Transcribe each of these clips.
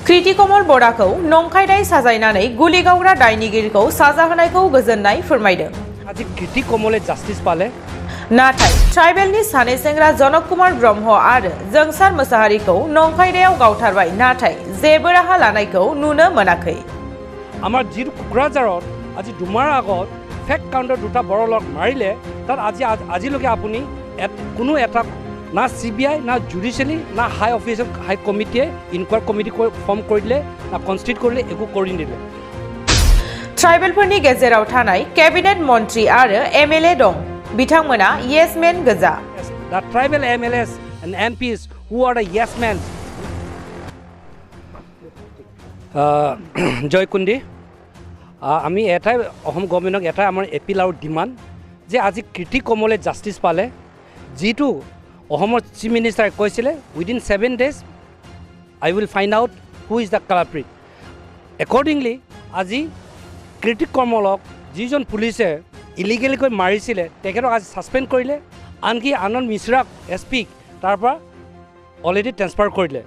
कृति कमल बराखौ नंखाय दाय साजायनानै गुलि गावग्रा दायनिगिरिखौ साजा होनायखौ गोजोननाय फोरमायदों। आज कृति कमले जास्टिस पाले नाथाय ट्राइबेलनि सानै सेंग्रा जनक कुमार ब्रह्म आरो जोंसार मोसाहारिखौ नंखाय दायाव गावथारबाय नाथाय जेबो राहा लानायखौ नुनो मोनाखै। आमार जी कुकराझारत आज दुमार आगत फेक काउंटर दुटा बड़ लग मारिले तार आजिलके आपुनी कोनो एटा ना CBI ना जुडिशियली ना हाई ऑफिसर हाई कमिटिए इनक्वायर कमिटी फर्म कर दिले ना कन्स्टिट्यूट करले एकु करि दिले। ट्राइबेलफोरनि गेजेराव थानाय कैबिनेट मंत्री आरो MLA दं बिथांमोना yes men गोजा। The tribal MLAs and MPs who are the yes men जय कुंडी आमी एटाই অসম গভৰ্ণমেণ্টক এটাই আমাৰ এপিল আৰু ডিমাণ্ড যে আজি কৃতি কমলে জাস্টিস পালে যিটো অসমৰ চিফ মিনিষ্টাৰে কৈছিলে within 7 days I will find out who is the culprit. Accordingly আজি কৃতি কমলক যিজন পুলিচে ইলিগেলিকৈ মাৰিছিলে তেখেতক আজি সাসপেন্ড কৰিলে আনকি আনন্দ মিশ্ৰাক এসপি তাৰ পৰা অলৰেডি ট্ৰান্সফাৰ কৰিলে।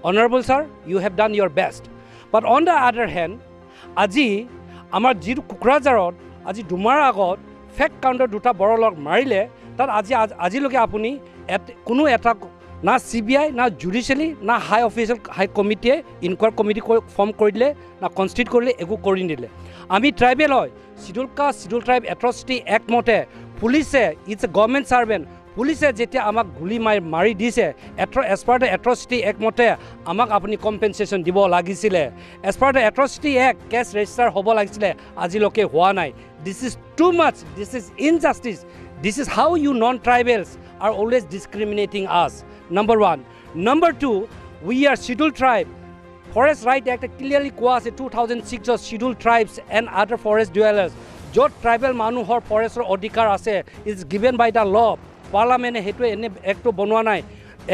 Honorable sir, you have done your best. But on the other hand আজি আমাৰ যি কুকৰাঝাৰত আজি দুমাৰ আগত ফেক কাউণ্টাৰ দুটা বড় লগ মাৰিলে তাত আজিলৈকে আপুনি কোনো এটা না CBI না জুডিচিয়েলি না হাই অফিচিয়েল হাই কমিটিয়ে ইনকুৱাৰী কমিটি ফৰ্ম কৰি দিলে না কনষ্টিটিউট কৰিলে একো কৰি নিদিলে। আমি ট্ৰাইবেল হয় schedule caste schedule tribe atrocity act মতে পুলিচে ইটছ এ গভৰ্ণমেণ্ট ছাৰ্ভেণ্ট পুলিচে যেতিয়া আমাক গুলি মাৰি দিছে as per the atrocity act মতে আমাক আপুনি কম্পেনচেশ্যন দিব লাগিছিলে। As per the atrocity act case register হ'ব লাগিছিলে আজিলৈকে হোৱা নাই। This is too much this is injustice this is how you non tribals are always discriminating us. Number 1. Number 2, we are scheduled tribe. Forest Right Act clearly was 2006 of scheduled tribes and other forest dwellers. Jot tribal manuhor forester odhikar ase is given by the law. Parliament hetu ene act to bonwa nai.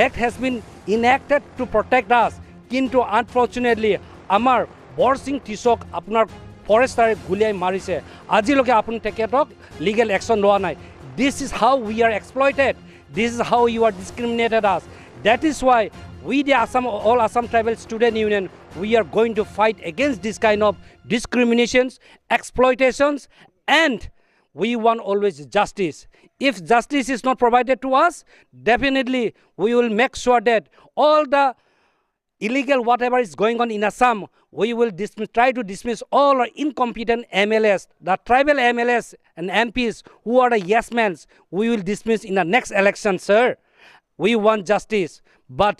Act has been enacted to protect us. Kintu unfortunately amar borsing tisok apnar forester guliai marise. Ajiloke apun teketok legal action loa nai. This is how we are exploited. This is how you are discriminated us. That is why we the all Assam Tribal Student Union, we are going to fight against this kind of discriminations, exploitations, and we want always justice. If justice is not provided to us, definitely we will make sure that all the illegal whatever is going on in Assam, we will try to dismiss all our incompetent MLAs, the tribal MLAs and MPs who are the yes men, we will dismiss in the next election, sir. We want justice, but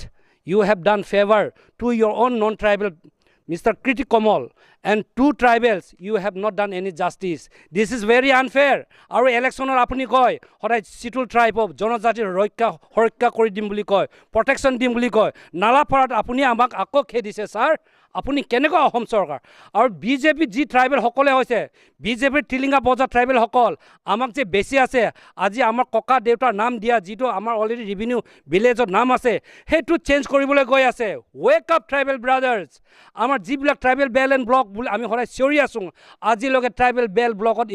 you have done favor to your own non-tribal Mr. Kriti Kamal and two tribals, you have not done any justice. This is very unfair. Our election apuni koi horai situl tribe of jonojati horikka kori dim buli koi protection dim buli koi nala parat apuni amak akko khe dise sir আপুনি কেনেকৈ অসম চৰকাৰ আৰু BJP যি tribal সকলে হৈছে বিজেপিৰ টিলিঙা বজা tribal সকল আমাক যে বেছি আছে আজি আমাৰ ককা দেউতাৰ নাম দিয়া যিটো আমাৰ অলৰেডি ৰেভিনিউ ভিলেজৰ নাম আছে সেইটো চেঞ্জ কৰিবলৈ গৈ আছে। ৱেক আপ ট্ৰাইবেল ব্ৰাদাৰ্ছ আমাৰ যিবিলাক ট্ৰাইবেল বেল এণ্ড ব্লক বুলি আমি সদায় চিঞৰি আছোঁ আজিলৈকে ট্ৰাইবেল বেল ব্লকত